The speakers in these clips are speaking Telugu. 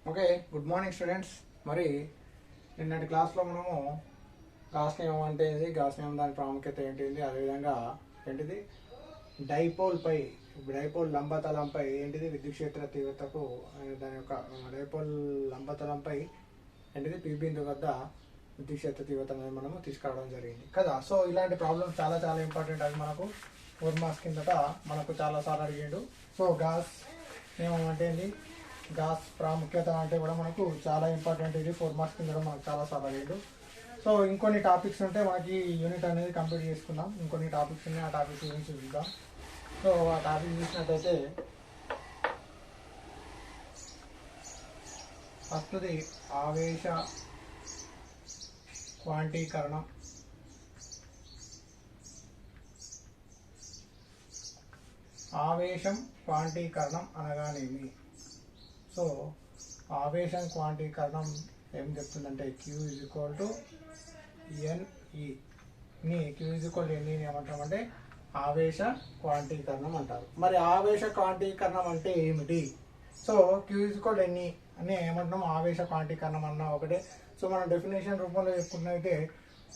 Okay, good morning students. మరి నిన్నటి క్లాస్లో మనము గాస్ నియమం అంటే ఏంటి, గాస్ నియమం దాని ప్రాముఖ్యత ఏంటిది, అదేవిధంగా ఏంటిది డైపోల్ లంబతలంపై ఏంటిది విద్యుత్ క్షేత్ర తీవ్రతకు దాని యొక్క డైపోల్ లంబతలంపై ఏంటిది పి బిందు వద్ద విద్యుత్ క్షేత్ర తీవ్రత అనేది మనము తీసుకురావడం జరిగింది కదా. సో ఇలాంటి ప్రాబ్లమ్స్ చాలా చాలా ఇంపార్టెంట్. అవి మనకు 4 మార్క్స్ కిందట మనకు చాలాసార్లు అడిగిండు. సో గాస్ నియమం అంటే ఏంటి, గాస్ ప్రాముఖ్యత అంటే కూడా మనకు చాలా ఇంపార్టెంట్. ఇది 4 మార్క్స్ కింద మనకు చాలాసార్లు అడిగిండు. సో ఇంకొన్ని టాపిక్స్ ఉంటే మనకి యూనిట్ అనేది కంప్లీట్ చేసుకుందాం. ఇంకొన్ని టాపిక్స్ ఉన్నాయి, ఆ టాపిక్స్ గురించి చూద్దాం. సో ఆ టాపిక్ చూసినట్టయితే ఫస్ట్ది ఆవేశ క్వాంటీకరణం. ఆవేశం క్వాంటీకరణం అనగానేమి? సో ఆవేశం క్వాంటీకరణం ఏం చెప్తుందంటే Q NE ని ఏమంటామంటే ఆవేశ క్వాంటీకరణం అంటారు. మరి ఆవేశ క్వాంటీకరణం అంటే ఏమిటి? సో Q NE అని ఏమంటున్నాం, ఆవేశ క్వాంటీకరణం అన్న ఒకటే. సో మనం డెఫినేషన్ రూపంలో చెప్పుకున్నట్లయితే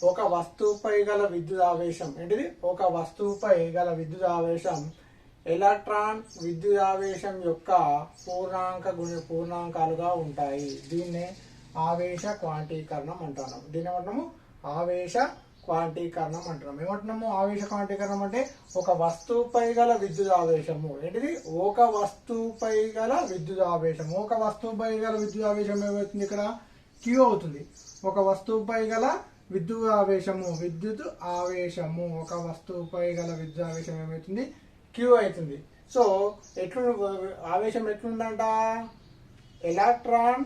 ఒక వస్తువుపై గల విద్యుత్ ఆవేశం ఏంటిది, ఒక వస్తువుపై గల విద్యుత్ ఆవేశం ఎలక్ట్రాన్ విద్యుదావేశం యొక్క పూర్ణాంకాలుగా ఉంటాయి. దీన్నే ఆవేశ క్వాంటీకరణం అంటున్నాం. దీన్ని ఏమంటున్నాము, ఆవేశ క్వాంటీకరణం అంటున్నాం. ఏమంటున్నాము, ఆవేశ క్వాంటీకరణం అంటే ఒక వస్తువుపై గల విద్యుదావేశము ఏంటిది, ఒక వస్తువుపై గల విద్యుదావేశం. ఒక వస్తువుపై గల విద్యుదావేశం ఏమవుతుంది, ఇక్కడ Q అవుతుంది. ఒక వస్తువుపై గల విద్యుత్ ఆవేశము ఒక వస్తువుపై గల విద్యుత్ ఆవేశం ఏమవుతుంది, Q అవుతుంది. సో ఆవేశం ఎట్లుందంట, ఎలక్ట్రాన్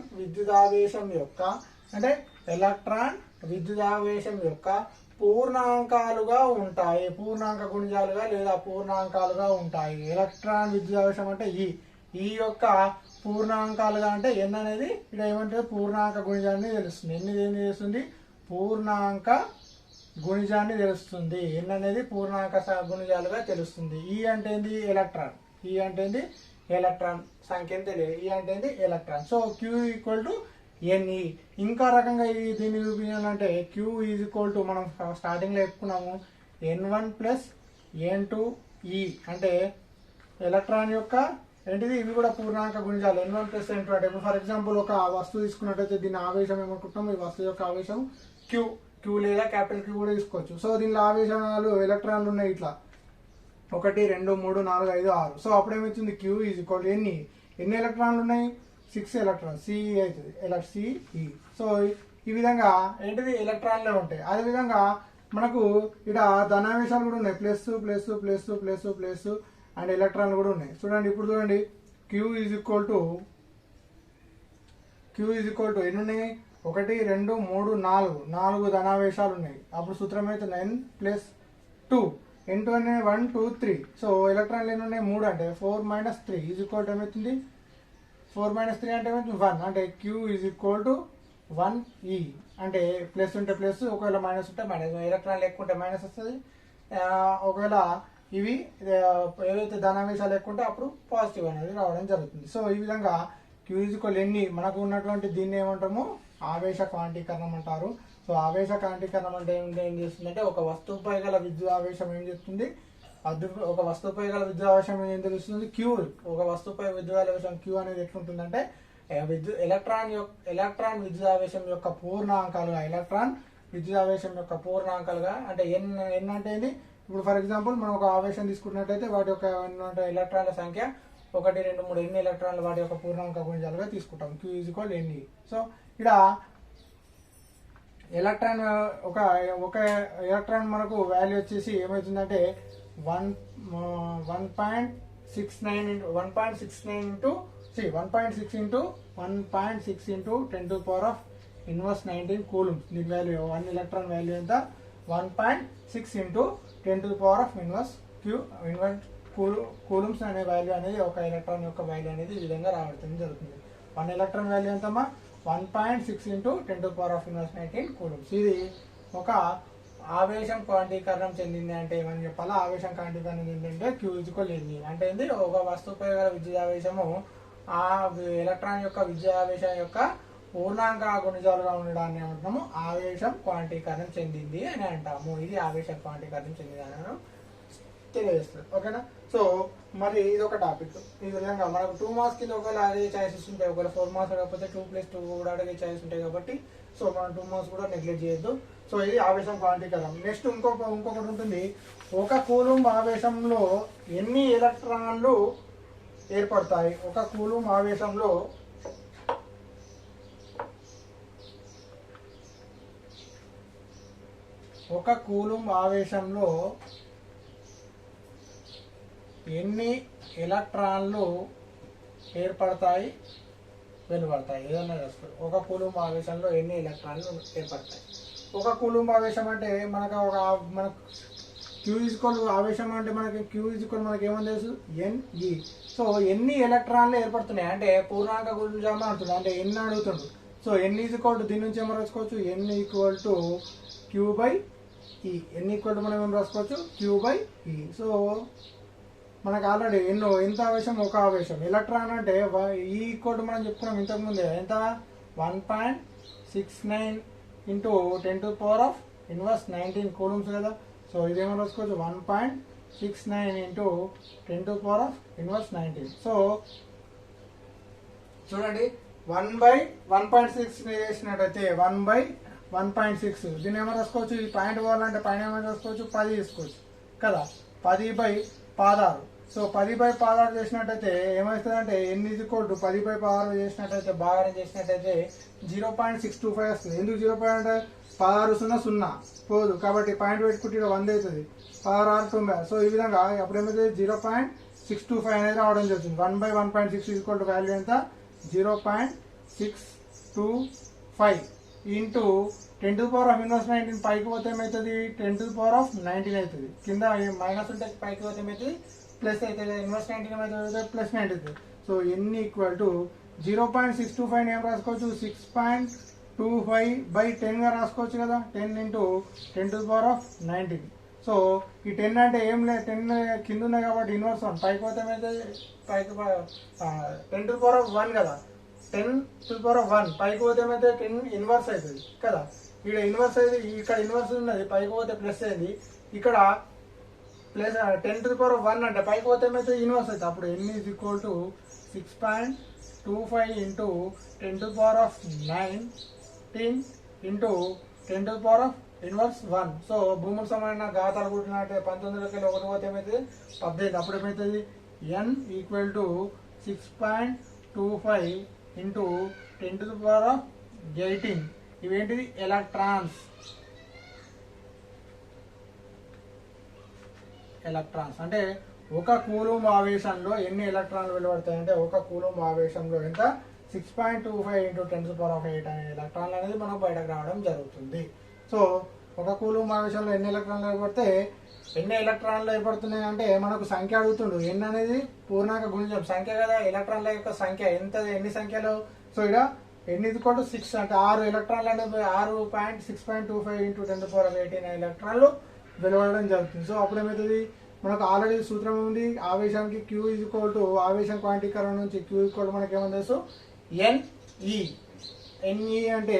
విద్యుదావేశం యొక్క పూర్ణాంకాలుగా ఉంటాయి. పూర్ణాంక గుణిజాలుగా లేదా పూర్ణాంకాలుగా ఉంటాయి. ఎలక్ట్రాన్ విద్యుదావేశం అంటే ఈ యొక్క పూర్ణాంకాలుగా అంటే N అనేది ఇక్కడ ఏమంటే పూర్ణాంక గుణిజాన్ని తెలుస్తుంది. ఏం తెలుస్తుంది, పూర్ణాంక గుణిజాన్ని తెలుస్తుంది. N అనేది పూర్ణాంక గుణిజాలుగా తెలుస్తుంది. E అంటే ఏంది, ఎలక్ట్రాన్ సంఖ్య తెలియదు. E అంటే ఏంది, ఎలక్ట్రాన్. So Q NE. ఇంకా రకంగా దీన్ని చూపించాలంటే Q మనం స్టార్టింగ్ లో చెప్పుకున్నాము N1 + N2E అంటే ఎలక్ట్రాన్ యొక్క ఏంటిది, ఇవి కూడా పూర్ణాంక గుణిజాలు. N1 + N2 అంటే ఫర్ ఎగ్జాంపుల్ ఒక వస్తువు తీసుకున్నట్టయితే దీని ఆవేశం ఏమనుకుంటాం, ఈ వస్తువు యొక్క ఆవేశం Q లేదా క్యాపిటల్ Q కూడా తీసుకోవచ్చు. సో దీనిలో ఆవేశాలు ఎలక్ట్రాన్లు ఉన్నాయి, ఇట్లా 1 2 3 4 5 6. సో అప్పుడు ఏమవుతుంది, Q NE. ఎన్ని ఎలక్ట్రాన్లు ఉన్నాయి, 6 ఎలక్ట్రాన్. CE అవుతుంది, CE. సో ఈ విధంగా ఏంటిది ఎలక్ట్రాన్లే ఉంటాయి. అదేవిధంగా మనకు ఇక్కడ ధనావేశాలు కూడా ఉన్నాయి, ప్లస్ అండ్ ఎలక్ట్రాన్లు కూడా ఉన్నాయి. చూడండి, ఇప్పుడు చూడండి Q ఎన్ని ఉన్నాయి, 1 2 3 4 ధనావేశాలు ఉన్నాయి. అప్పుడు సూత్రం అయితే N+2. N2 అనే 1 2 3. సో ఎలక్ట్రాన్లు ఎన్ని ఉన్నాయి, 3 అంటే 4 - 3 ఏమవుతుంది, 4 - 3 అంటే 1. అంటే Q 1E. అంటే ప్లస్ ఉంటే ప్లస్, ఒకవేళ మైనస్ ఉంటే మైనస్. ఎలక్ట్రాన్లు ఎక్కువ ఉంటే మైనస్ వస్తుంది, ఒకవేళ ఇవి ఏవైతే ధనావేశాలు ఎక్కువ ఉంటే అప్పుడు పాజిటివ్ అనేది రావడం జరుగుతుంది. సో ఈ విధంగా Q NE మనకు ఉన్నటువంటి దీన్ని ఏమంటాము, ఆవేశ క్వాంటీకరణం అంటారు. సో ఆవేశ క్వాంటీకరణం అంటే ఏం చేస్తుందంటే ఒక వస్తువుపై గల విద్యుత్ ఆవేశం ఏం చేస్తుంది, ఒక వస్తువుపై గల విద్యుత్ ఆవేశం ఏం తెలుస్తుంది, ఒక వస్తువుపై విద్యుత్ ఆవేశం Q అనేది ఎట్లుంటుందంటే ఎలక్ట్రాన్ విద్యుత్ ఆవేశం యొక్క పూర్ణాంకాలుగా అంటే N అంటే ఏంటి, ఇప్పుడు ఫర్ ఎగ్జాంపుల్ మనం ఒక ఆవేశం తీసుకున్నట్టయితే వాటి యొక్క ఎలక్ట్రాన్ల సంఖ్య 1 2 3 ఎన్ని ఎలక్ట్రాన్లు వాటి యొక్క పూర్ణాంక గుణిజాలుగా తీసుకుంటాం. Q NE. సో ఇక్కడ ఎలక్ట్రాన్ ఒక ఎలక్ట్రాన్ మనకు వాల్యూ వచ్చేసి ఏమవుతుందంటే 1.6 × 10⁻⁹ కూలుమ్స్. దీని వాల్యూ 1 ఎలక్ట్రాన్ వాల్యూ ఎంత, 1.6 × 10⁻⁴ కూలుమ్స్ అనే వాల్యూ అనేది ఒక ఎలక్ట్రాన్ యొక్క వాల్యూ అనేది ఈ విధంగా రావడం జరుగుతుంది. 1 ఎలక్ట్రాన్ వాల్యూ ఎంతమ్మా, 1.6 × 10⁻⁹ కూలుమ్స్. ఇది ఒక ఆవేశం క్వాంటీకరణం చెందింది అంటే ఏమని చెప్పాలా, ఆవేశం క్వాంటీకరణం చెందిందంటే Q NE అంటే ఏంది, ఒక వస్తువుపై గల విద్యుత్ ఆవేశము ఆ ఎలక్ట్రాన్ యొక్క విద్యుదావేశం యొక్క పూర్ణాంక గుణిజాలుగా ఉండడాన్ని ఏమంటాము ఆవేశం క్వాంటీకరణం చెందింది అని అంటాము. ఇది ఆవేశ క్వాంటీకరణం చెందింది అని తెలియజేస్తుంది. ఓకేనా. సో మరి ఇది ఒక టాపిక్. ఈ విధంగా మనకు 2 మార్క్స్ కింద ఒకవేళ అదే ఛాయిసెస్ ఉంటాయి, ఒకవేళ 4 మార్క్స్ కాకపోతే 2+2 కూడా అడిగే ఛాయిస్ ఉంటాయి కాబట్టి సో మనం 2 మార్క్స్ కూడా నెగ్లెక్ట్ చేయొద్దు. సో ఇది ఆవేశం క్వాంటీకరణం. నెక్స్ట్ ఇంకొకటి ఉంటుంది, ఒక కూలుంబ్ ఆవేశంలో ఎన్ని ఎలక్ట్రాన్లు ఏర్పడతాయి. ఒక కూలుంబ్ ఆవేశంలో ఎన్ని ఎలక్ట్రాన్లు ఏర్పడతాయి వెలువడతాయి. ఏదన్నా చేస్తారు. ఒక కూలుంబ్ ఆవేశంలో ఎన్ని ఎలక్ట్రాన్లు ఏర్పడతాయి. ఒక కూలుంబ్ ఆవేశం అంటే మనకు క్యూ ఈక్వల్ ఆవేశం అంటే మనకి ఏమని తెలుసు NE. సో ఎన్ని ఎలక్ట్రాన్లు ఏర్పడుతున్నాయి అంటే పూర్ణాంక గుణిజామా అంటుంది, అంటే ఎన్ని అడుగుతుండ్రు. సో N ఈక్వల్ దీని నుంచి ఏమో రాసుకోవచ్చు N equal to Q/E. N equal to మనం ఏం రాసుకోవచ్చు Q/E. సో మనకు ఆల్రెడీ ఎంత ఆవేశం, ఒక ఆవేశం. ఎలక్ట్రాన్ అంటే E ఈక్వల్ టు మనం చెప్పుకున్నాం ఇంతకుముందే ఎంత 1.69 ఇంటూ 10⁻⁻19 కూలుంబ్స్ కదా. సో ఇదేమో రాసుకోవచ్చు 1.69 ఇంటూ 10⁻⁻19. సో చూడండి 1/1.6 చేసినట్టయితే 1/1.6 దీన్ని ఏమో రాసుకోవచ్చు. ఈ పాయింట్ పోవాలంటే పైన ఏమో రాసుకోవచ్చు 10 తీసుకోవచ్చు కదా. 10/16. సో 10/16 చేసినట్టయితే ఏమవుతుందంటే N ఈక్వల్ టు 10/16 చేసినట్టయితే భాగారం చేసినట్టయితే 0.625 వస్తుంది. ఎందుకు 0.16 పోదు కాబట్టి పాయింట్ పెట్టుకుంటే 100 అవుతుంది. 16 సో ఈ విధంగా అప్పుడు ఏమైతుంది 0.625 అనేది రావడం జరుగుతుంది. 1/1.6 ఈక్వల్ టు వాల్యూ ఎంత 0.625 ఇంటూ 10⁻⁻19 పైకి పోతే ఏమవుతుంది 10⁻19 అవుతుంది. కింద మైనస్ ఉంటే పైకి పోతే ఏమవుతుంది ప్లస్ అవుతుంది. -19 ఏమవుతుంది +9 అవుతుంది. సో N ఈక్వల్ టు 0.625 ఏం రాసుకోవచ్చు 6.25/10 గా రాసుకోవచ్చు కదా. 10 ఇంటూ 10⁻19. సో ఈ 10 అంటే ఏం లేదు, 10 కింద ఉన్నాయి కాబట్టి ఇన్వర్స్ 1 పైకి పోతే ఏమవుతుంది 10⁻1 కదా. 10⁻1 పైకి పోతే ఏమైతే 10 ఇన్వర్స్ అవుతుంది కదా. ఇక్కడ ఇన్వర్స్ అయితే ఇక్కడ ఇన్వర్స్ ఉన్నది పైకి పోతే ప్లస్ అయింది, ఇక్కడ ప్లస్ 10⁻1 అంటే పైకి పోతే ఏమైతే ఇన్వర్స్ అవుతుంది. అప్పుడు N is equal to 6.25 into 10⁻19 into 10⁻1. So భూముల సమాన ఘాతాలు కూడినట్టే 19కి 1 పోతే ఏమవుతుంది 18. అప్పుడు ఏమవుతుంది N ఈక్వల్ టు 6.25 ఇంటూ 10⁻18. ఇవేంటిది ఎలక్ట్రాన్స్ అంటే ఒక కూలుంబ్ ఆవేశంలో ఎన్ని ఎలక్ట్రాన్లు వెలువడతాయంటే ఒక కూలుంబ్ ఆవేశంలో ఎంత 6.25 ఇంటూ 10⁸ అనే ఎలక్ట్రాన్లు అనేది మనకు బయటకు రావడం జరుగుతుంది. సో ఒక కూలుంబ్ ఆవేశంలో ఎన్ని ఎలక్ట్రాన్లు ఏర్పడుతున్నాయి అంటే మనకు సంఖ్య అడుగుతుండు. ఎన్ అనేది పూర్ణాంక గుణిజం సంఖ్య కదా, ఎలక్ట్రాన్ల యొక్క సంఖ్య ఎంత, ఎన్ని సంఖ్యలు. సో ఇక్కడ N ఈక్వల్ టు 6 అంటే 6 ఎలక్ట్రాన్లు అనేది 6.6.25 ఇంటూ 10⁻18 ఎలక్ట్రాన్లు వెలువడడం జరుగుతుంది. సో అప్పుడు ఏమవుతుంది మనకు ఆల్రెడీ సూత్రం ఉంది ఆవేశానికి Q ఈక్వల్ టు ఆవేశం క్వాంటీకరణ నుంచి Q ఈక్వల్ మనకి ఏమని తెలుసు NE అంటే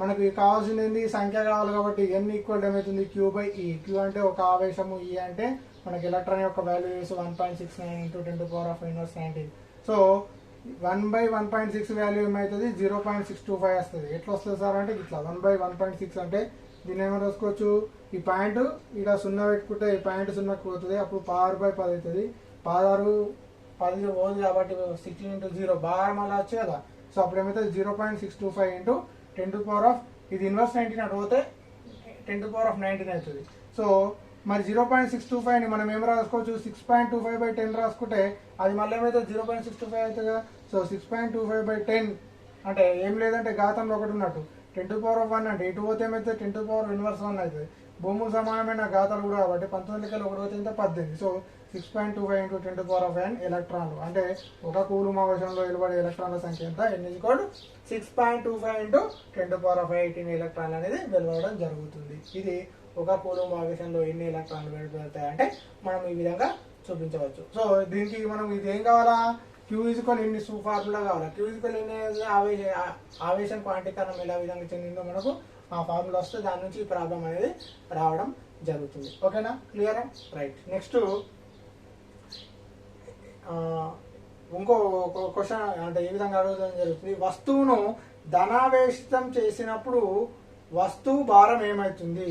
మనకి కావాల్సింది ఏంది సంఖ్య కావాలి కాబట్టి N ఈక్వల్ ఏమవుతుంది Q/E. Q అంటే ఒక ఆవేశము, E అంటే మనకి ఎలక్ట్రాన్ యొక్క వాల్యూ 1.69 ఇంటూ 10⁻⁻19. సో 1/1.6 వాల్యూ ఏమవుతుంది 0.625 వస్తుంది. ఎట్లా వస్తుంది సార్ అంటే ఇట్లా 1/1.6 అంటే దీన్ని ఏమైనా రాసుకోవచ్చు. ఈ పాయింట్ ఇక్కడ 0 పెట్టుకుంటే ఈ పాయింట్ 0కి పోతుంది, అప్పుడు 16/10 అవుతుంది. 10 పోదు కాబట్టి 16 ఇంటూ 0 భాగం అలా వచ్చి కదా. సో అప్పుడు ఏమవుతుంది 0.625 ఇంటూ 10⁻, ఇది ఇన్వర్స్ 19 అటు పోతే 10⁻19 అవుతుంది. సో మరి 0.625ని మనం ఏం రాసుకోవచ్చు 6.25/10 రాసుకుంటే అది మళ్ళీ ఏమైతే 0.625 అవుతుంది కదా. సో 6.25/10 అంటే ఏం లేదంటే ఘాతంలో ఒకటి ఉన్నట్టు 10⁻1 అంటే ఇటు పోతే ఏమైతే 10⁻1 అవుతుంది. భూములు సమానమైన ఘాతాలు కూడా కాబట్టి 19కి 1 పోతే ఎంత 18. సో 6.25 ఇంటూ 10⁻n ఎలక్ట్రాన్లు అంటే ఒక కూలుంబ్ ఆవేశంలో వెలువడే ఎలక్ట్రాన్ల సంఖ్య ఎంత N ఈక్వల్ 6.25 ఇంటూ 10⁻18 ఎలక్ట్రాన్లు అనేది వెలువడడం జరుగుతుంది. ఇది ఒక కూలుంబ్ ఆవేశంలో ఎన్ని ఎలక్ట్రాన్లు వెలువడతాయంటే మనం ఈ విధంగా చూపించవచ్చు. సో దీనికి మనం ఇది ఏం కావాలా క్యూ ఈజ్వల్ ఎన్ని ఫార్ములా కావాలి, క్యూ ఈజ్వల్ ఎన్ని ఆవేశం క్వాంటీకరణం ఎలా విధంగా చెందిందో మనకు ఆ ఫార్ములా వస్తే దాని నుంచి ఈ ప్రాబ్లం అనేది రావడం జరుగుతుంది. ఓకేనా, క్లియరా? రైట్. నెక్స్ట్ ఇంకో క్వశ్చన్ అంటే ఈ విధంగా అడగడం జరుగుతుంది. వస్తువును ధనావేశితం చేసినప్పుడు వస్తువు భారం ఏమవుతుంది?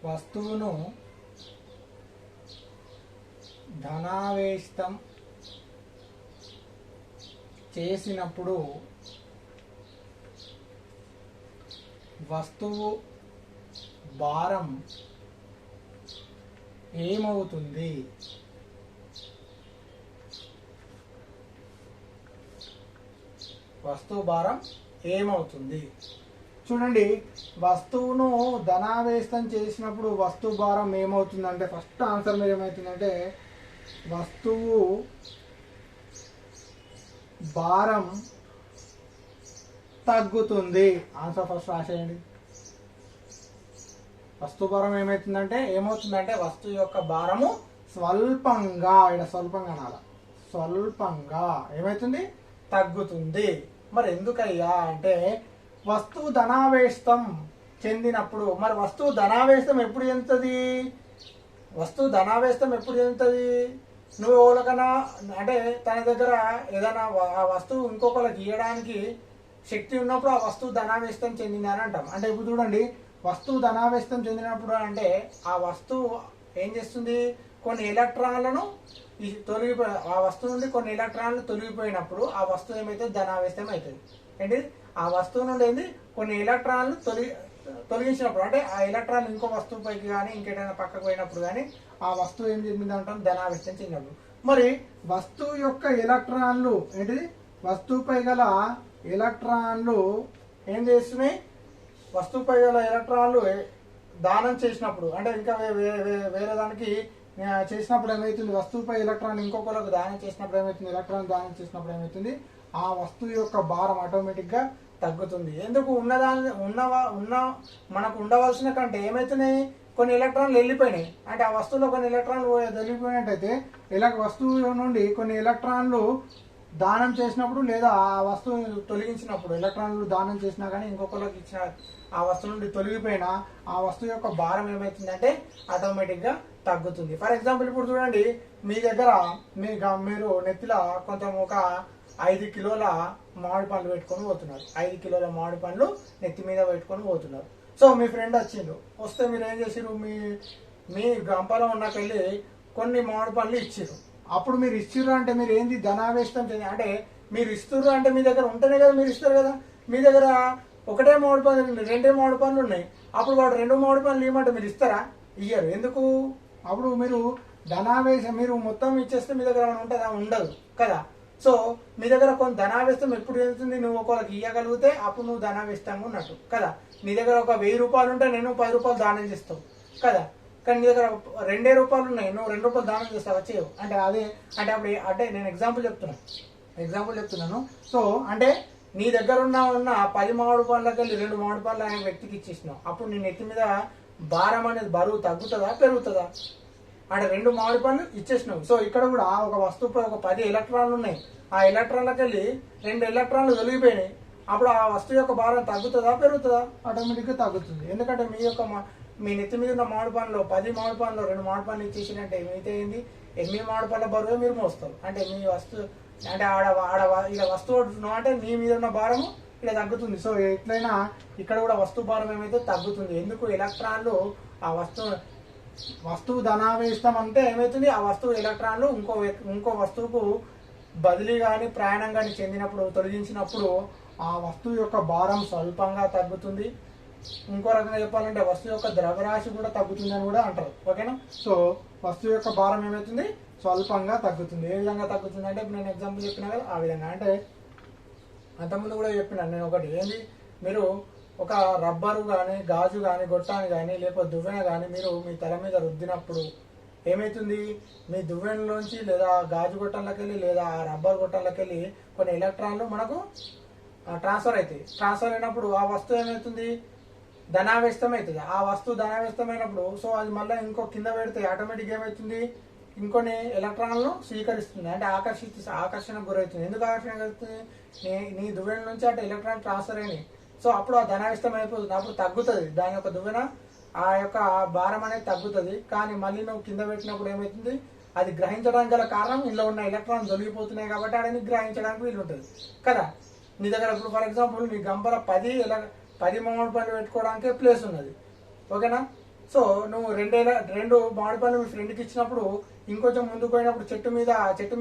వస్తువును ధనావేశితం చేసినప్పుడు వస్తువు భారం ఏమవుతుంది? వస్తువు భారం ఏమవుతుంది? చూడండి, వస్తువును ధనావేశం చేసినప్పుడు వస్తువు భారం ఏమవుతుందంటే ఫస్ట్ ఆన్సర్ మీద ఏమవుతుందంటే వస్తువు భారం తగ్గుతుంది. ఆన్సర్ ఫస్ట్ రాసేయండి. వస్తువు భారం ఏమవుతుందంటే వస్తువు యొక్క భారము స్వల్పంగా, ఇక్కడ స్వల్పంగా అనాల, స్వల్పంగా ఏమవుతుంది? తగ్గుతుంది. మరి ఎందుకయ్యా అంటే వస్తువు ధనావేశం చెందినప్పుడు, మరి వస్తువు ధనావేశం ఎప్పుడు చెందుతుంది? వస్తువు ధనావేశం ఎప్పుడు చెందుతుంది? నువ్వు ఎవరికైనా అంటే తన దగ్గర ఏదైనా ఆ వస్తువు ఇంకొకరికి ఇవ్వడానికి శక్తి ఉన్నప్పుడు ఆ వస్తువు ధనావేశం చెందిందని అంటాం. అంటే ఇప్పుడు చూడండి, వస్తువు ధనావేశం చెందినప్పుడు అంటే ఆ వస్తువు ఏం చేస్తుంది? కొన్ని ఎలక్ట్రాన్లను ఆ వస్తువు నుండి కొన్ని ఎలక్ట్రాన్లు తొలగిపోయినప్పుడు ఆ వస్తువు ఏమైతే ధనావేశం అవుతుంది. ఏంటి? ఆ వస్తువు నుండి ఏంది కొన్ని ఎలక్ట్రాన్లు తొలగించినప్పుడు అంటే ఆ ఎలక్ట్రాన్ ఇంకో వస్తువు పైకి కానీ ఇంకేదైనా పక్కకు పోయినప్పుడు కానీ ఆ వస్తువు ఏం చెందింది అంటాం? ధనావేశం చెందినప్పుడు. మరి వస్తువు యొక్క ఎలక్ట్రాన్లు ఏంటిది? వస్తువుపై గల ఎలక్ట్రాన్లు ఏం చేస్తున్నాయి? వస్తువుపై గల ఎలక్ట్రాన్లు దానం చేసినప్పుడు అంటే ఇంకా వేరే దానికి చేసినప్పుడు ఏమవుతుంది? వస్తువుపై ఎలక్ట్రాన్ ఇంకొకరికి దానం చేసినప్పుడు ఏమవుతుంది? ఎలక్ట్రాన్ దానం చేసినప్పుడు ఏమవుతుంది? ఆ వస్తువు యొక్క భారం ఆటోమేటిక్ గా తగ్గుతుంది. ఎందుకు? మనకు ఉండవలసిన కంటే ఏమవుతున్నాయి? కొన్ని ఎలక్ట్రాన్లు వెళ్ళిపోయినాయి. అంటే ఆ వస్తువులో కొన్ని ఎలక్ట్రాన్లు వెళ్ళిపోయినట్టయితే వస్తువు నుండి కొన్ని ఎలక్ట్రాన్లు దానం చేసినప్పుడు లేదా ఆ వస్తువు తొలగించినప్పుడు, ఎలక్ట్రాన్లు దానం చేసినా కానీ ఇంకొకరికి ఇచ్చిన ఆ వస్తువు నుండి తొలగిపోయినా ఆ వస్తువు యొక్క భారం ఏమవుతుందంటే ఆటోమేటిక్ గా తగ్గుతుంది. ఫర్ ఎగ్జాంపుల్ ఇప్పుడు చూడండి, మీ దగ్గర మీరు నెత్తిలో కొంచెం ఒక 5 కిలోల మామిడి పండ్లు పెట్టుకొని పోతున్నారు. 5 కిలోల మామిడి పండ్లు నెత్తి మీద పెట్టుకొని పోతున్నారు. సో మీ ఫ్రెండ్ వచ్చిండు, వస్తే మీరు ఏం చేసిరు? మీ గంపలో ఉన్నకెళ్ళి కొన్ని మామిడి పండ్లు ఇచ్చిర్రు. అప్పుడు మీరు ఇచ్చిర్రు అంటే మీరు ఏంది? ధనావేశం అంటే మీరు ఇస్తుర్రు అంటే మీ దగ్గర ఉంటేనే కదా మీరు ఇస్తారు కదా. మీ దగ్గర ఒకటే మామిడి పండ్లు, రెండే మామిడి పండ్లు ఉన్నాయి. అప్పుడు వాడు 2 మామిడి పండ్లు ఇవ్వమంటే మీరు ఇస్తారా? ఇయ్యరు. ఎందుకు? అప్పుడు మీరు ధనావేశం మీరు మొత్తం ఇచ్చేస్తే మీ దగ్గర ఉంటుందా? ఉండదు కదా. సో మీ దగ్గర కొంత ధనావేశం ఎప్పుడు జరుగుతుంది? నువ్వు ఒకరికి ఇవ్వగలిగితే అప్పుడు నువ్వు ధనావేశం ఉన్నట్టు కదా. నీ దగ్గర ఒక 1000 రూపాయలు ఉంటే నేను 10 రూపాయలు దానం చేస్తావు కదా. కానీ నీ దగ్గర 2 రూపాయలు ఉన్నాయి, నువ్వు 2 రూపాయలు దానం చేస్తావు వచ్చేవు అంటే అదే అంటే అప్పుడు అంటే నేను ఎగ్జాంపుల్ చెప్తున్నాను. సో అంటే నీ దగ్గర ఉన్న 10 మామిడి పండ్లకి వెళ్ళి 2 మామిడి పండ్లు ఆయన వ్యక్తికి ఇచ్చేసినావు. అప్పుడు నీ నెత్తి మీద భారం అనేది బరువు తగ్గుతుందా పెరుగుతుందా? అంటే 2 మామిడి పండ్లు ఇచ్చేసినావు. సో ఇక్కడ కూడా ఒక వస్తువుపై ఒక 10 ఎలక్ట్రాన్లు ఉన్నాయి. ఆ ఎలక్ట్రాన్లకి వెళ్ళి 2 ఎలక్ట్రాన్లు తొలగిపోయినాయి. అప్పుడు ఆ వస్తువు యొక్క భారం తగ్గుతుందా పెరుగుతుందా? ఆటోమేటిక్గా తగ్గుతుంది. ఎందుకంటే మీ నెత్తి మీద ఉన్న మామిడి పండ్లు 10 మామిడి పండ్లు 2 మామిడి పండ్లు ఇచ్చేసినట్టే మిగతా ఏంది 8 మామిడి పండ్ల బరువే మీరు మోస్తారు. అంటే మీ వస్తువు అంటే ఇలా వస్తువు అంటే నీ మీద ఉన్న భారము ఇలా తగ్గుతుంది. సో ఎట్లయినా ఇక్కడ కూడా వస్తువు భారం ఏమైతే తగ్గుతుంది. ఎందుకు? ఎలక్ట్రాన్లు ఆ వస్తువు ధనావేశం అంటే ఏమవుతుంది? ఆ వస్తువు ఎలక్ట్రాన్లు ఇంకో వస్తువుకు బదిలీ కానీ ప్రయాణం కానీ చెందినప్పుడు తొలగించినప్పుడు ఆ వస్తువు యొక్క భారం స్వల్పంగా తగ్గుతుంది. ఇంకో రకంగా చెప్పాలంటే వస్తువు యొక్క ద్రవ్యరాశి కూడా తగ్గుతుంది అని కూడా అంటారు. ఓకేనా? సో వస్తువు యొక్క భారం ఏమవుతుంది? స్వల్పంగా తగ్గుతుంది. ఏ విధంగా తగ్గుతుంది అంటే ఇప్పుడు నేను ఎగ్జాంపుల్ చెప్పినా కదా ఆ విధంగా. అంటే అంతకుముందు కూడా చెప్పినాను నేను ఒకటి ఏంది, మీరు ఒక రబ్బరు కానీ గాజు కానీ గొట్టాన్ని కానీ లేకపోతే దువ్వెన కానీ మీరు మీ తల మీద రుద్దినప్పుడు ఏమవుతుంది, మీ దువ్వెనలోంచి లేదా గాజు గొట్టంలోకి వెళ్ళి లేదా రబ్బర్ గొట్టంలోకి వెళ్ళి కొన్ని ఎలక్ట్రాన్లు మనకు ట్రాన్స్ఫర్ అవుతాయి. ట్రాన్స్ఫర్ అయినప్పుడు ఆ వస్తువు ఏమవుతుంది, ధనావేశం అవుతుంది. ఆ వస్తువు ధనావేశమైనప్పుడు సో అది మళ్ళీ ఇంకో కింద పెడితే ఆటోమేటిక్ ఏమవుతుంది, ఇంకొన్ని ఎలక్ట్రాన్లను స్వీకరిస్తుంది, అంటే ఆకర్షణకు గురవుతుంది. ఎందుకు ఆకర్షణ కలుగుతుంది, నీ దువ్వెన నుంచి అటు ఎలక్ట్రాన్ ట్రాన్స్ఫర్ అయినాయి. సో అప్పుడు ఆ ధనావేశం అయిపోతుంది, అప్పుడు తగ్గుతుంది దాని యొక్క దువ్వెన, ఆ యొక్క భారం అనేది తగ్గుతుంది. కానీ మళ్ళీ నువ్వు కింద పెట్టినప్పుడు ఏమవుతుంది, అది గ్రహించడానికి గల కారణం ఇందులో ఉన్న ఎలక్ట్రాన్ తొలగిపోతున్నాయి కాబట్టి ఆడని గ్రహించడానికి వీలు ఉంటుంది కదా. నీ దగ్గర ఇప్పుడు ఫర్ ఎగ్జాంపుల్ నీ గంపల 10 మామిడి పళ్ళు పెట్టుకోవడానికి ప్లేస్ ఉన్నది, ఓకేనా. సో నువ్వు రెండు మామిడి పళ్ళు మీ ఫ్రెండ్కి ఇచ్చినప్పుడు ఇంకొంచెం ముందుకు పోయినప్పుడు చెట్టు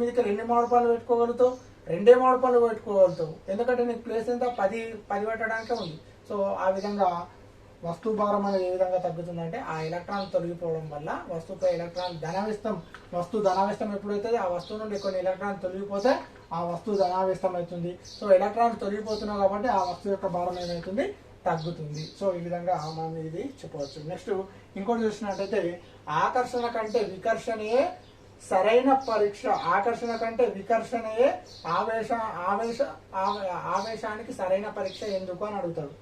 మీదకి 2 మామిడి పళ్ళు పెట్టుకోగలుగుతావు, 2 మామిడి పళ్ళు పెట్టుకోగలుగుతావు. ఎందుకంటే నీకు ప్లేస్ ఎంత 10 పెట్టడానికే ఉంది. సో ఆ విధంగా వస్తువు భారం అనేది ఏ విధంగా తగ్గుతుందంటే ఆ ఎలక్ట్రాన్ తొలగిపోవడం వల్ల వస్తువుపై ఎలక్ట్రాన్ వస్తువు ధనావేశం ఎప్పుడైతే ఆ వస్తువు నుండి కొన్ని ఎలక్ట్రాన్ తొలగిపోతే ఆ వస్తువు ధనావేశం అవుతుంది. సో ఎలక్ట్రాన్ తొలగిపోతున్నావు కాబట్టి ఆ వస్తువు యొక్క భారం ఏమవుతుంది, తగ్గుతుంది. సో ఈ విధంగా మనం ఇది చెప్పవచ్చు. నెక్స్ట్ ఇంకోటి చూసినట్టయితే ఆకర్షణ కంటే వికర్షణయే సరైన పరీక్ష. ఆకర్షణ కంటే వికర్షణయే ఆవేశానికి సరైన పరీక్ష ఎందుకు అని అడుగుతాడు.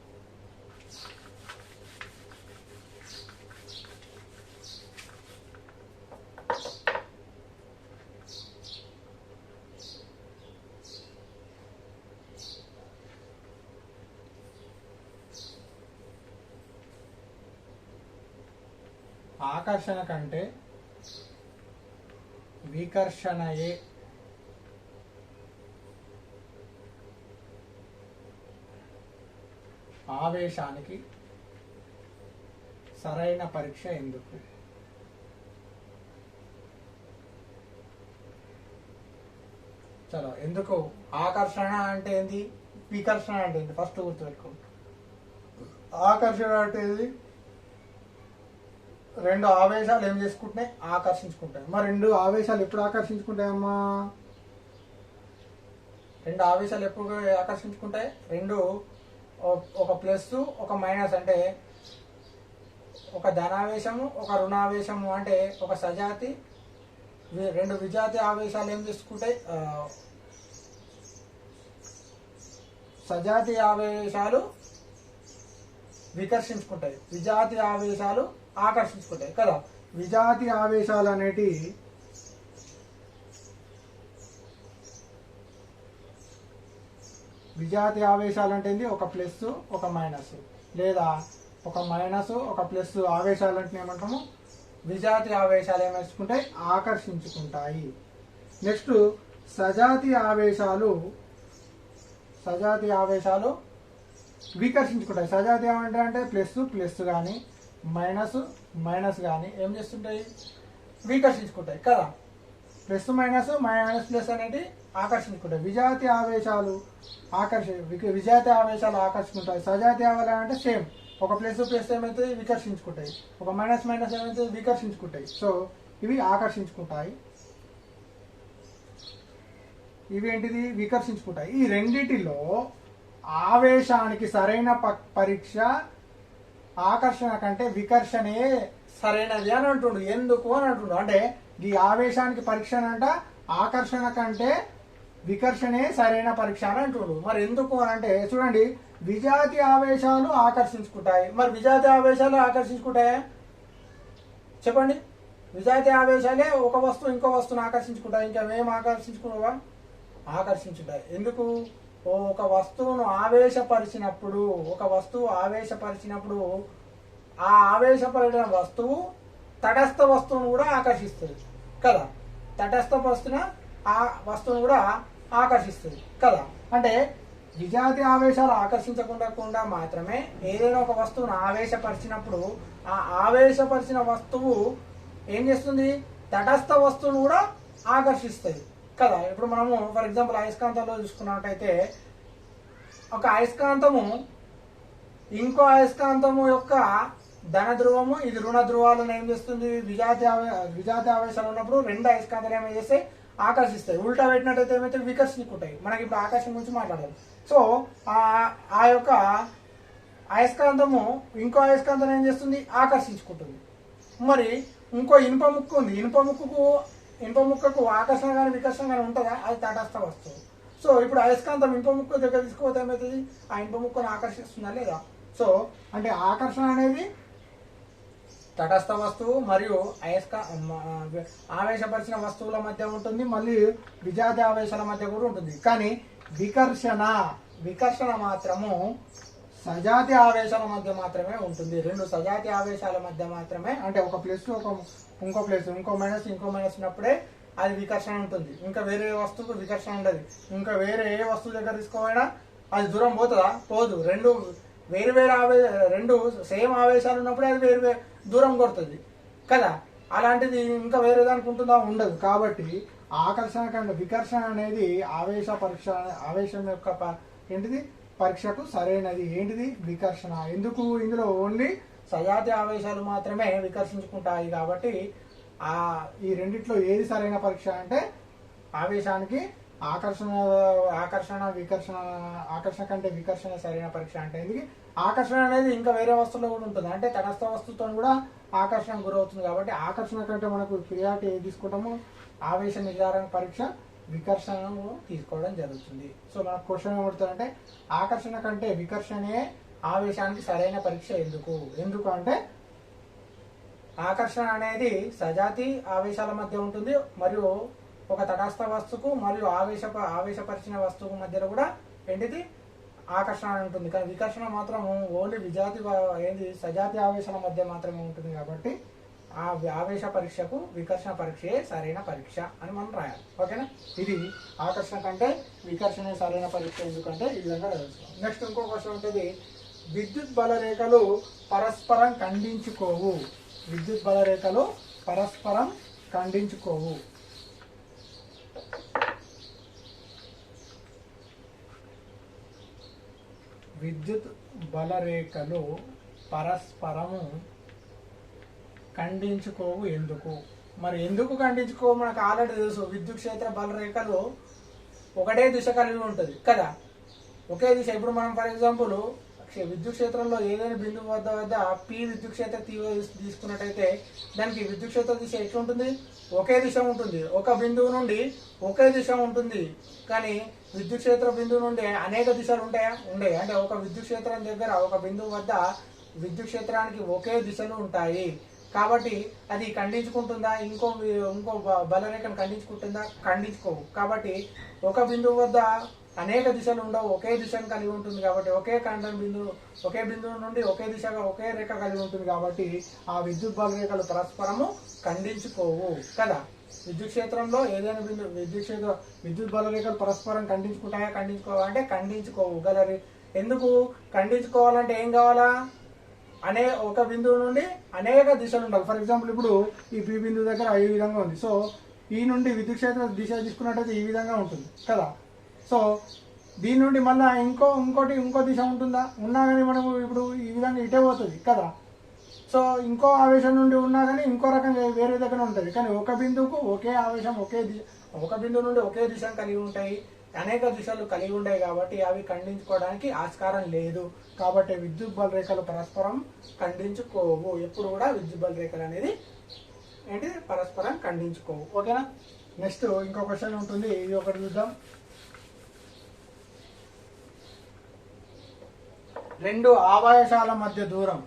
ఆకర్షణ కంటే వికర్షణయే ఆవేశానికి సరైన పరీక్ష ఎందుకు? చలో, ఎందుకు ఆకర్షణ అంటే ఏంది, వికర్షణ అంటే ఏంది ఫస్ట్ గుర్తుపెట్టుకో. ఆకర్షణ అంటే ఏంది, రెండు ఆవేశాలు ఏం చేసుకుంటున్నాయి, ఆకర్షించుకుంటాయి. మరి రెండు ఆవేశాలు ఎప్పుడు ఆకర్షించుకుంటాయమ్మా? రెండు ఆవేశాలు ఎప్పుడు ఆకర్షించుకుంటాయి? రెండు ఒక ప్లస్ ఒక మైనస్, అంటే ఒక ధనావేశము ఒక రుణావేశము, అంటే ఒక సజాతి రెండు విజాతి ఆవేశాలు ఏం చేసుకుంటాయి, సజాతి ఆవేశాలు వికర్షించుకుంటాయి, విజాతి ఆవేశాలు ఆకర్షించుకుంటాయి కదా. విజాతి ఆవేశాలు అనేటి విజాతి ఆవేశాలు అంటే ఒక ప్లస్ ఒక మైనస్, లేదా ఒక మైనస్ ఒక ప్లస్ ఆవేశాలు అంటే ఏమంటాము, విజాతి ఆవేశాలు ఏమేసుకుంటాయి, ఆకర్షించుకుంటాయి. నెక్స్ట్ సజాతి ఆవేశాలు వికర్షించుకుంటాయి. సజాతి అంటే ప్లస్ ప్లస్ కానీ మైనస్ మైనస్ కానీ ఏం చేస్తుంటాయి, వికర్షించుకుంటాయి కదా. ప్లస్ మైనస్ మైనస్ ప్లస్ అనేది ఆకర్షించుకుంటాయి. విజాతి ఆవేశాలు ఆకర్షించుకుంటాయి. సజాతి ఆవేశాలు అంటే సేమ్, ఒక ప్లస్ ప్లస్ ఏమైతే వికర్షించుకుంటాయి, ఒక మైనస్ మైనస్ ఏమైతే వికర్షించుకుంటాయి. సో ఇవి ఆకర్షించుకుంటాయి, ఇవి ఏంటిది, వికర్షించుకుంటాయి. ఈ రెండిటిలో ఆవేశానికి సరైన పరీక్ష ఆకర్షణ కంటే వికర్షణే సరైనది అని అంటుండు. ఎందుకు అని అంటుండు అంటే ఈ ఆవేశానికి పరీక్ష అంట ఆకర్షణ కంటే వికర్షణే సరైన పరీక్ష అని అంటుండు. మరి ఎందుకు అని అంటే చూడండి, విజాతి ఆవేశాలు ఆకర్షించుకుంటాయి. మరి విజాతి ఆవేశాలు ఆకర్షించుకుంటాయా చెప్పండి? విజాతి ఆవేశాలే ఒక వస్తువు ఇంకో వస్తువును ఆకర్షించుకుంటాయి, ఇంకా మేము ఆకర్షించుకున్నావా? ఆకర్షించుంటాయి. ఎందుకు? ఒక వస్తువును ఆవేశపరిచినప్పుడు ఆ ఆవేశపరిచిన వస్తువు తటస్థ వస్తువును కూడా ఆకర్షిస్తుంది కదా. తటస్థ ఆ వస్తువును కూడా ఆకర్షిస్తుంది కదా. అంటే విజాతి ఆవేశాలు ఆకర్షించకుండా మాత్రమే ఏదైనా ఒక వస్తువును ఆవేశపరిచినప్పుడు ఆ ఆవేశపరిచిన వస్తువు ఏం చేస్తుంది, తటస్థ వస్తువును కూడా ఆకర్షిస్తుంది కదా. ఇప్పుడు మనము ఫర్ ఎగ్జాంపుల్ అయస్కాంతంలో చూసుకున్నట్టయితే ఒక అయస్కాంతము ఇంకో అయస్కాంతము యొక్క ధన ధ్రువము ఇది రుణ ధ్రువాలను ఏం చేస్తుంది, విజాతి ఆవేశాలు ఉన్నప్పుడు రెండు అయస్కాంతాలు ఏమై చేస్తాయి, ఆకర్షిస్తాయి. ఉల్టా పెట్టినట్టయితే ఏమైతే వికర్షించుకుంటాయి. మనకి ఇప్పుడు ఆకర్షణ గురించి మాట్లాడాలి. సో ఆ యొక్క అయస్కాంతము ఇంకో అయస్కాంతం ఏం చేస్తుంది, ఆకర్షించుకుంటుంది. మరి ఇంకో ఇనుప ముక్క ఉంది, ఇనుప ముక్కకు ఆకర్షణ కానీ వికర్షణ కానీ ఉంటుందా? అది తటస్థ వస్తువు. సో ఇప్పుడు అయస్కాంతం ఇనుప ముక్క దగ్గర తీసుకుపోతే ఏమవుతుంది? ఆ ఇనుప ముక్కను ఆకర్షిస్తుందా లేదా? సో అంటే ఆకర్షణ అనేది తటస్థ వస్తువు మరియు ఆవేశపరిచిన వస్తువుల మధ్య ఉంటుంది, మళ్ళీ విజాతి ఆవేశాల మధ్య కూడా ఉంటుంది. కానీ వికర్షణ మాత్రము సజాతి ఆవేశాల మధ్య మాత్రమే ఉంటుంది. రెండు సజాతి ఆవేశాల మధ్య మాత్రమే, అంటే ఒక ప్లస్ ఇంకో ప్లస్ ఇంకో మైనస్ ఉన్నప్పుడే అది వికర్షణ ఉంటుంది. ఇంకా వేరే వస్తువుకు వికర్షణ ఉండదు. ఇంకా వేరే ఏ వస్తువు దగ్గర తీసుకోవాలన్నా అది దూరం పోతుందా? పోదు. రెండు రెండు సేమ్ ఆవేశాలు ఉన్నప్పుడే అది వేరు దూరం కొడుతుంది కదా. అలాంటిది ఇంకా వేరే దానికి ఉంటుందా? ఉండదు. కాబట్టి ఆకర్షణ కంటే వికర్షణ అనేది ఆవేశం యొక్క ఏంటిది పరీక్షకు సరైనది. ఏంటిది? వికర్షణ. ఎందుకు? ఇందులో ఓన్లీ సజాతి ఆవేశాలు మాత్రమే వికర్షించుకుంటాయి. కాబట్టి ఈ రెండిట్లో ఏది సరైన పరీక్ష అంటే ఆవేశానికి ఆకర్షణ కంటే వికర్షణ సరైన పరీక్ష. అంటే ఎందుకు? ఆకర్షణ అనేది ఇంకా వేరే వస్తువులో కూడా ఉంటుంది, అంటే తటస్థ వస్తువుతో కూడా ఆకర్షణ గురవుతుంది. కాబట్టి ఆకర్షణ కంటే మనకు ప్రియారిటీ ఏది తీసుకుంటాము? ఆవేశ నిర్ధారణ పరీక్ష వికర్షణను తీసుకోవడం జరుగుతుంది. సో మనకు క్వశ్చన్ ఏమవుతుందంటే ఆకర్షణ కంటే వికర్షణే ఆవేశానికి సరైన పరీక్ష ఎందుకు అంటే ఆకర్షణ అనేది సజాతి ఆవేశాల మధ్య ఉంటుంది, మరియు ఒక తటస్థ వస్తువుకు మరియు ఆవేశపరిచిన వస్తువుకు మధ్యలో కూడా ఏంటిది ఆకర్షణ ఉంటుంది. కానీ వికర్షణ మాత్రం ఓన్లీ సజాతి ఆవేశాల మధ్య మాత్రమే ఉంటుంది. కాబట్టి ఆ ఆవేశ పరీక్షకు వికర్షణ పరీక్షయే సరైన పరీక్ష అని మనం రాయాలి. ఓకేనా? ఇది ఆకర్షణ కంటే వికర్షణే సరైన పరీక్ష ఎందుకంటే ఈ విధంగా తెలుసుకోవాలి. నెక్స్ట్ ఇంకో క్వశ్చన్ ఉంటుంది, విద్యుత్ బలరేఖలు పరస్పరం ఖండించుకోవు. విద్యుత్ బలరేఖలు పరస్పరం ఖండించుకోవు. విద్యుత్ బలరేఖలు పరస్పరము ఖండించుకోవు ఎందుకు? మరి ఎందుకు ఖండించుకోవు మనకు ఆల్రెడీ తెలుసు. విద్యుత్ క్షేత్ర బలరేఖలు ఒకటే దిశ కలిగి ఉంటుంది కదా, ఒకే దిశ. ఇప్పుడు మనం ఫర్ ఎగ్జాంపుల్ విద్యుత్ క్షేత్రంలో ఏదైనా బిందువు వద్ద పి విద్యుత్ క్షేత్ర తీవ్ర తీసుకున్నట్టయితే దానికి విద్యుత్ క్షేత్ర దిశ ఎట్లుంటుంది? ఒకే దిశ ఉంటుంది. ఒక బిందువు నుండి ఒకే దిశ ఉంటుంది. కానీ విద్యుత్ క్షేత్ర బిందువు నుండి అనేక దిశలు ఉంటాయా? ఉండవు. అంటే ఒక విద్యుత్ క్షేత్రం దగ్గర ఒక బిందువు వద్ద విద్యుత్ క్షేత్రానికి ఒకే దిశలు ఉంటాయి. కాబట్టి అది ఖండించుకుంటుందా? ఇంకో బలరేఖను ఖండించుకుంటుందా? ఖండించుకోవు. కాబట్టి ఒక బిందువు వద్ద అనేక దిశలు ఉండవు, ఒకే దిశను కలిగి ఉంటుంది. కాబట్టి ఒకే బిందువు నుండి ఒకే దిశగా ఒకే రేఖ కలిగి ఉంటుంది. కాబట్టి ఆ విద్యుత్ బలరేఖలు పరస్పరము ఖండించుకోవు కదా. విద్యుత్ క్షేత్రంలో ఏదైనా విద్యుత్ బలరేఖలు పరస్పరం ఖండించుకుంటాయా? ఖండించుకోవా అంటే ఖండించుకోవు గలరి. ఎందుకు ఖండించుకోవాలంటే ఏం కావాలా? ఒక బిందువు నుండి అనేక దిశలు ఉండాలి. ఫర్ ఎగ్జాంపుల్ ఇప్పుడు ఈ పి బిందువు దగ్గర ఈ విధంగా ఉంది. సో ఈ నుండి విద్యుత్ క్షేత్ర దిశ తీసుకున్నట్టయితే ఈ విధంగా ఉంటుంది కదా. సో దీని నుండి మళ్ళీ ఇంకో దిశ ఉంటుందా? ఉన్నా కానీ మనము ఇప్పుడు ఈ విధంగా ఇటే పోతుంది కదా. సో ఇంకో ఆవేశం నుండి ఉన్నా కానీ ఇంకో రకంగా వేరే దగ్గర ఉంటుంది. కానీ ఒక బిందువుకు ఒకే ఆవేశం ఒక బిందువు నుండి ఒకే దిశను కలిగి ఉంటాయి, అనేక దిశలు కలిగి ఉంటాయి. కాబట్టి అవి ఖండించుకోవడానికి ఆస్కారం లేదు. కాబట్టి విద్యుత్ బలరేఖలు పరస్పరం ఖండించుకోవు. ఎప్పుడు కూడా విద్యుత్ బలరేఖలు అనేది ఏంటిది? పరస్పరం ఖండించుకోవు. ఓకేనా? నెక్స్ట్ ఇంకో క్వశ్చన్ ఉంటుంది, ఇది ఒకటి చూద్దాం. రెండు ఆవేశాల మధ్య దూరం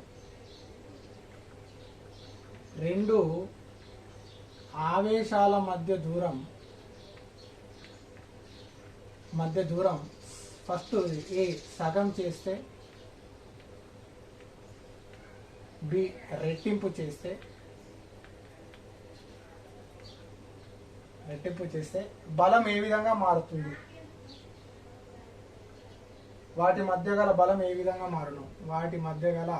ఫస్ట్ ఏ సగం చేస్తే, బి రెట్టింపు చేస్తే బలం ఏ విధంగా మారుతుంది? వాటి మధ్య గల బలం ఏ విధంగా మారును? వాటి మధ్య గల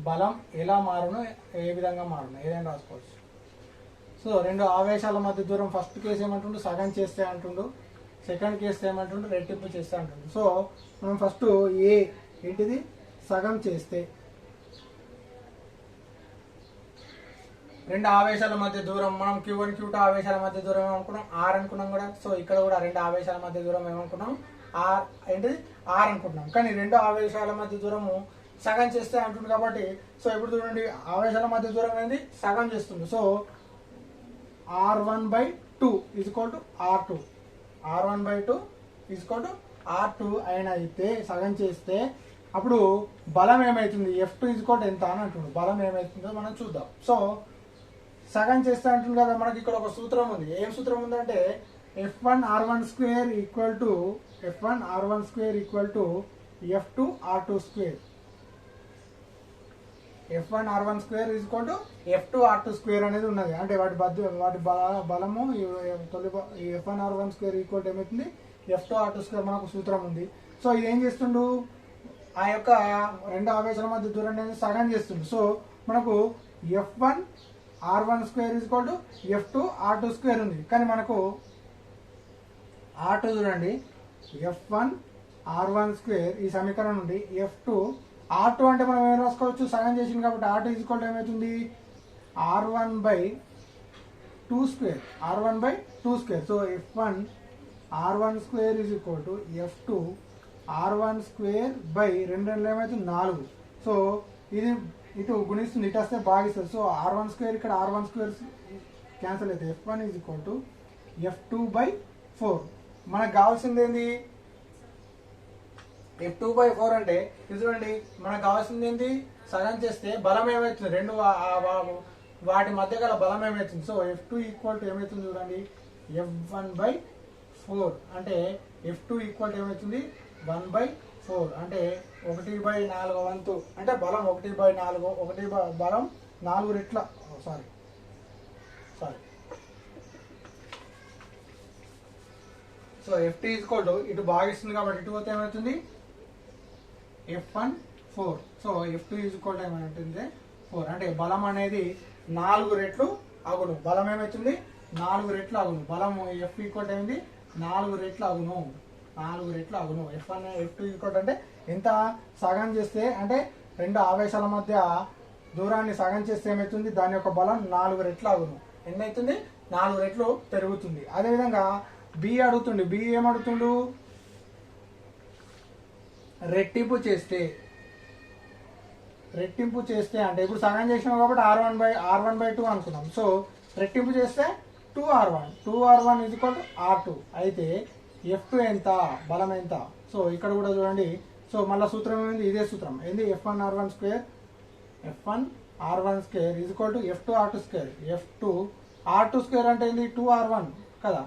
బలం ఎలా మారును, ఏ విధంగా మారును? ఏదైనా రాసుకోవచ్చు. సో రెండు ఆవేశాల మధ్య దూరం ఫస్ట్ కేసు ఏమంటుండు? సగం చేస్తే అంటుండు. సెకండ్ కేసు ఏమంటుండు? రెట్టింపు చేస్తే అంటుండు. సో మనం ఫస్ట్ ఏంటిది? సగం చేస్తే. రెండు ఆవేశాల మధ్య దూరం మనం Q1 Q2 ఆవేశాల మధ్య దూరం ఏమనుకున్నాం? R అనుకున్నాం కూడా. సో ఇక్కడ కూడా రెండు ఆవేశాల మధ్య దూరం ఏమనుకున్నాం? ఏంటిది? R అనుకుంటున్నాం. కానీ రెండు ఆవేశాల మధ్య దూరము సగం చేస్తే అంటుంది కాబట్టి సో ఇప్పుడు చూడండి ఆవేశాల మధ్య దూరం ఏంది సగం చేస్తుంది. So r1/2 is equal to r2, r1/2 is equal to r2 అయిన అయితే సగం చేస్తే అప్పుడు బలం ఏమవుతుంది F2 ఈజ్ ఈక్వల్ టు ఎంత అని అంటుంది. బలం ఏమవుతుందో మనం చూద్దాం. సో సగం చేస్తే అంటుంది కదా మనకి ఇక్కడ ఒక సూత్రం ఉంది. ఏం సూత్రం ఉందంటే F1r1² equal to F1r1² equal to F2r2². F1r1² is equal to F2r2² అనేది ఉన్నది. అంటే వాటి బలము ఈ F1r1² ఈక్వల్ టు ఏమవుతుంది F2r2² మనకు సూత్రం ఉంది. సో ఇది ఏం చేస్తుండు ఆ యొక్క రెండు ఆవేశాల మధ్య దూరాన్ని అనేది సగం చేస్తుండు. సో మనకు F1r1² is equal to F2r2² ఉంది. కానీ మనకు r2 చూడండి F1r1² ఈ సమీకరణం నుండి F2 r2 అంటే మనం ఏం రాసుకోవచ్చు సగం చేసింది కాబట్టి r2 ఈజ్ ఈక్వల్ టు ఏమవుతుంది r1/2². So F1r1² is equal to F2r1² రెండు ఏమవుతుంది 4. సో ఇది ఇటు గుణిస్తుంది, ఇటు వస్తే భాగిస్తుంది. సో r1² ఇక్కడ r1² క్యాన్సిల్ అవుతుంది. F1 is equal to F2/4. మనకు కావాల్సింది ఏంది F2/4 అంటే ఇది చూడండి మనకు కావాల్సింది ఏంది సగం చేస్తే బలం ఏమవుతుంది రెండు వాటి మధ్య గల బలం ఏమవుతుంది. సో F2 ఈక్వల్ టు ఏమవుతుంది చూడండి F1/4 అంటే F2 ఈక్వల్ టు ఏమవుతుంది 1/4 అంటే 1/4 వంతు అంటే బలం 1/4 బలం 4 రెట్ల sorry so F2 equal to ఇటు భాగిస్తుంది కాబట్టి ఇటు పోతే ఏమవుతుంది F1/4. So F2 equal to ఏమవుతుంది 4 అంటే బలం అనేది 4 రెట్లు అగును. బలం ఏమవుతుంది 4 రెట్లు అగును. బలం F ఈక్వల్ టు ఏమైంది 4 రెట్లు అగును. F2 ఈక్వల్ అంటే ఎంత సగం చేస్తే అంటే రెండు ఆవేశాల మధ్య దూరాన్ని సగం చేస్తే ఏమవుతుంది దాని యొక్క బలం 4 రెట్లు అగును. ఎన్నైతుంది 4 రెట్లు పెరుగుతుంది. అదేవిధంగా బి అడుగుతుండు. బి ఏమడుగుతుండు రెట్టింపు చేస్తే అంటే ఇప్పుడు సగం చేసినాం కాబట్టి r1/2 అనుకున్నాం. సో రెట్టింపు చేస్తే 2r1 is equal to r2 అయితే F2 ఎంత బలం ఎంత. సో ఇక్కడ కూడా చూడండి. సో మళ్ళీ సూత్రం ఏంది ఇదే సూత్రం ఏంది F1r1² is equal to F2r2². F2r2² అంటే ఏంది 2r1 కదా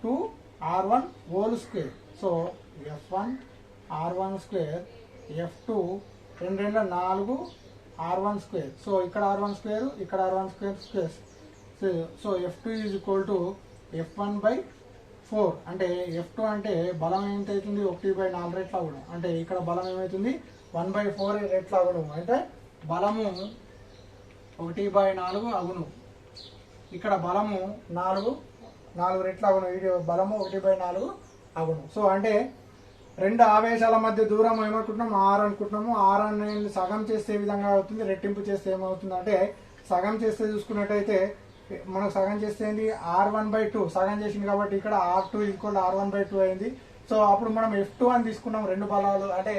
2r1 whole square. So F1r1² F2 2 4 r1². So ఇక్కడ r1² ఇక్కడ r1². So F2 is equal to F1/4 అంటే F2 అంటే బలం ఎంత అవుతుంది 1/4 రెట్ల అవ్వడం. అంటే ఇక్కడ బలం ఏమవుతుంది 1/4 రెట్ల అవ్వడం. అంటే బలము 1/4 అగును. ఇక్కడ బలము 4 రెట్ల అగును. ఇది బలము 1/4 అగును. సో అంటే రెండు ఆవేశాల మధ్య దూరం ఏమనుకుంటున్నాం r అనుకుంటున్నాము. r అనేది సగం చేస్తే ఏ విధంగా అవుతుంది రెట్టింపు చేస్తే ఏమవుతుంది అంటే సగం చేస్తే చూసుకున్నట్టయితే మనకు సగం చేస్తే ఏంది r1/2 సగం చేసింది కాబట్టి ఇక్కడ r2 ఈక్వల్ r1/2 అయింది. సో అప్పుడు మనం F2 అని తీసుకున్నాం. రెండు బలాలు అంటే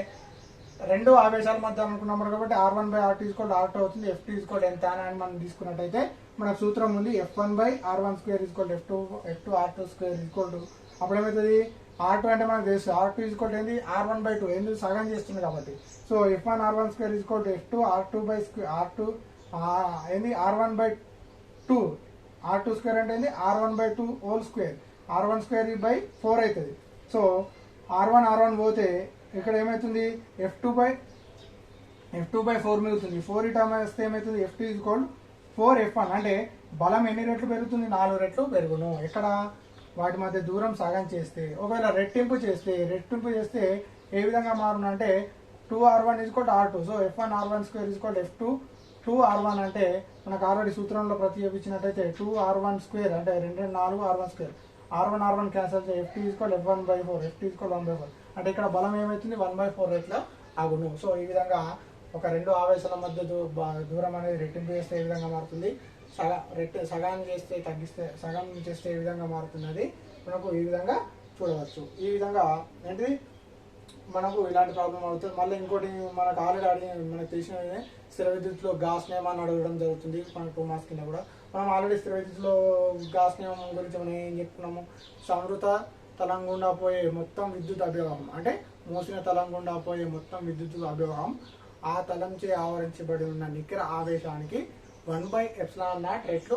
రెండు ఆవేశాల మధ్య అనుకున్నాం కాబట్టి r1/r2 ఈక్వల్ r2 అవుతుంది. F2 ఈక్వల్ ఎంత అని మనం తీసుకున్నట్టయితే మనకు సూత్రం ఉంది F1/r1² equal F2r2² equal to అప్పుడు ఏమవుతుంది r2 అంటే మనకు తెలుసు r2 ఈక్వల్ ఏంది r1/2 ఎందుకు సగం చేస్తుంది కాబట్టి. So F1r1² equal to F2r2 ఏంది r1/2 r2² అంటే ఏంది r1/2 హోల్ స్క్వేర్. r1²/4 అవుతుంది. సో r1 పోతే ఇక్కడ ఏమవుతుంది F2/4 మిగులుతుంది. 4 టర్మ్ వస్తే ఏమవుతుంది F2 ఈక్వల్ 4F1 అంటే బలం ఎన్ని రెట్లు పెరుగుతుంది 4 రెట్లు పెరుగును. ఇక్కడ వాటి మధ్య దూరం సగం చేస్తే ఒకవేళ రెట్టింపు చేస్తే ఏ విధంగా మారును అంటే 2r1 equal r2. So F1r1² equal F2r1 అంటే మనకు ఆల్రెడీ సూత్రంలో ప్రతిక్షేపించినట్టయితే 2r1² అంటే 2 4 r1². r1 క్యాన్సల్ చేస్తే F2 equal F1/4 F2 equal 1/4 అంటే ఇక్కడ బలం ఏమవుతుంది 1/4 రెట్ల అగును. సో ఈ విధంగా ఒక రెండు ఆవేశాల మధ్య దూరం అనేది రెట్టింపు చేస్తే ఏ విధంగా మారుతుంది సగం చేస్తే ఏ విధంగా మారుతుంది అది మనకు ఈ విధంగా చూడవచ్చు. ఈ విధంగా ఏంటిది మనకు ఇలాంటి ప్రాబ్లం అవుతుంది. మళ్ళీ ఇంకోటి మనకు ఆల్రెడీ మనకు తెలిసిన స్థిర విద్యుత్లో గాస్ నియమాన్ని అడగడం జరుగుతుంది మనకు 2 మార్క్స్ కింద కూడా. మనం ఆల్రెడీ స్థిర విద్యుత్లో గాస్ నియమం గురించి మనం ఏం చెప్పుకున్నాము, సంవృత తలం గుండా పోయే మొత్తం విద్యుత్ అభివాహం అంటే మూసిన తలం గుండా పోయే మొత్తం విద్యుత్ అభివాహం ఆ తలంచే ఆవరించబడి ఉన్న నికర ఆవేశానికి 1/ε0 రెట్లు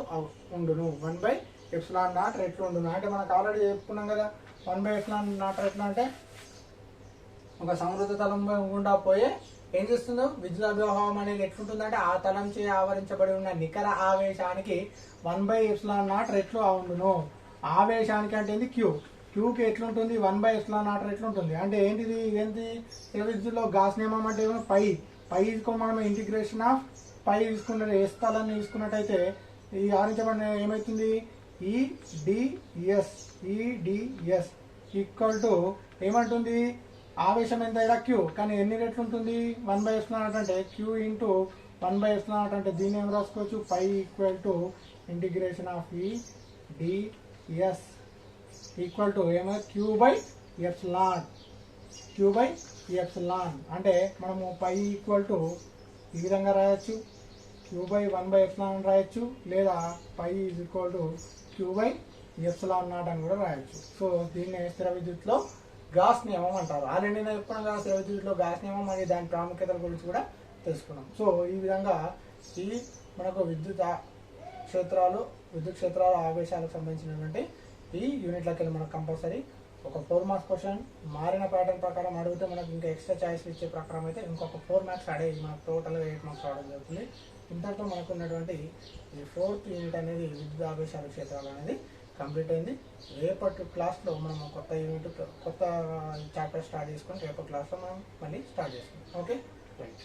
ఉండును. 1/ε0 రెట్లు ఉండును అంటే మనకు ఆల్రెడీ చెప్పుకున్నాం కదా. 1/ε0 రెట్లు అంటే ఒక సంవృత తలం గుండా పోయే ఏం చేస్తుందో విద్యుత్ అభివాహం అనేది ఎట్లుంటుందంటే ఆ తలం చే ఆవరించబడి ఉన్న నికర ఆవేశానికి 1/ε0 రెట్లు ఉండును. ఆవేశానికి అంటే ఏంది క్యూ, క్యూకి ఎట్లుంటుంది 1/ε0 రెట్లు ఉంటుంది. అంటే ఏంటిది ఏంటి స్థిర విద్యుత్లో గాస్ నియమం అంటే ఏమో పై మనం ఇంటిగ్రేషన్ ఆఫ్ పై తీసుకున్న ఏ స్థలాన్ని తీసుకున్నట్టయితే ఈ ఆవరించబడిన ఏమవుతుంది ఈడిఎస్ ఈక్వల్ టు ఏమంటుంది ఆవేశం ఎంత ఇక్కడ క్యూ, కానీ ఎన్ని రెట్లు ఉంటుంది 1/ε0 అంటే క్యూ ఇంటూ 1/ε0 అంటే దీన్ని ఏం రాసుకోవచ్చు phi equal to integration of EDS equal to ఏమో క్యూ/ఎప్సిలాన్ అంటే మనము పై ఈక్వల్ టు ఈ విధంగా రాయొచ్చు q/1/ε రాయొచ్చు, లేదా పై ఈజ్ ఈక్వల్ టు q/ε0 అని కూడా రాయొచ్చు. సో దీన్ని స్థిర విద్యుత్లో గాస్ నియమం అంటారు. ఆల్రెడీ నేను చెప్పుకున్నాం కదా స్థిర విద్యుత్లో గాస్ నియమం మరియు దాని ప్రాముఖ్యతల గురించి కూడా తెలుసుకున్నాం. సో ఈ విధంగా ఈ మనకు విద్యుత్ క్షేత్రాల ఆవేశాలకు సంబంధించినటువంటి ఈ యూనిట్లకి మనకు కంపల్సరీ ఒక 4 మార్క్స్ క్వశ్చన్ మారిన ప్యాటర్న్ ప్రకారం అడిగితే మనకు ఇంకా ఎక్స్ట్రా ఛాయిస్ ఇచ్చే ప్రకారం అయితే ఇంకొక 4 మార్క్స్ అడిగి మనకు టోటల్గా 8 మార్క్స్ రావడం జరుగుతుంది. ఇంతటితో మనకు ఉన్నటువంటి ఈ 4th యూనిట్ అనేది విద్యుత్ ఆవేశాల క్షేత్రాలు అనేది కంప్లీట్ అయింది. రేపటి క్లాస్లో మనం కొత్త చాప్టర్ స్టార్ట్ చేసుకొని రేపటి క్లాస్లో మనం మళ్ళీ స్టార్ట్ చేసుకుంటాం. Okay, right.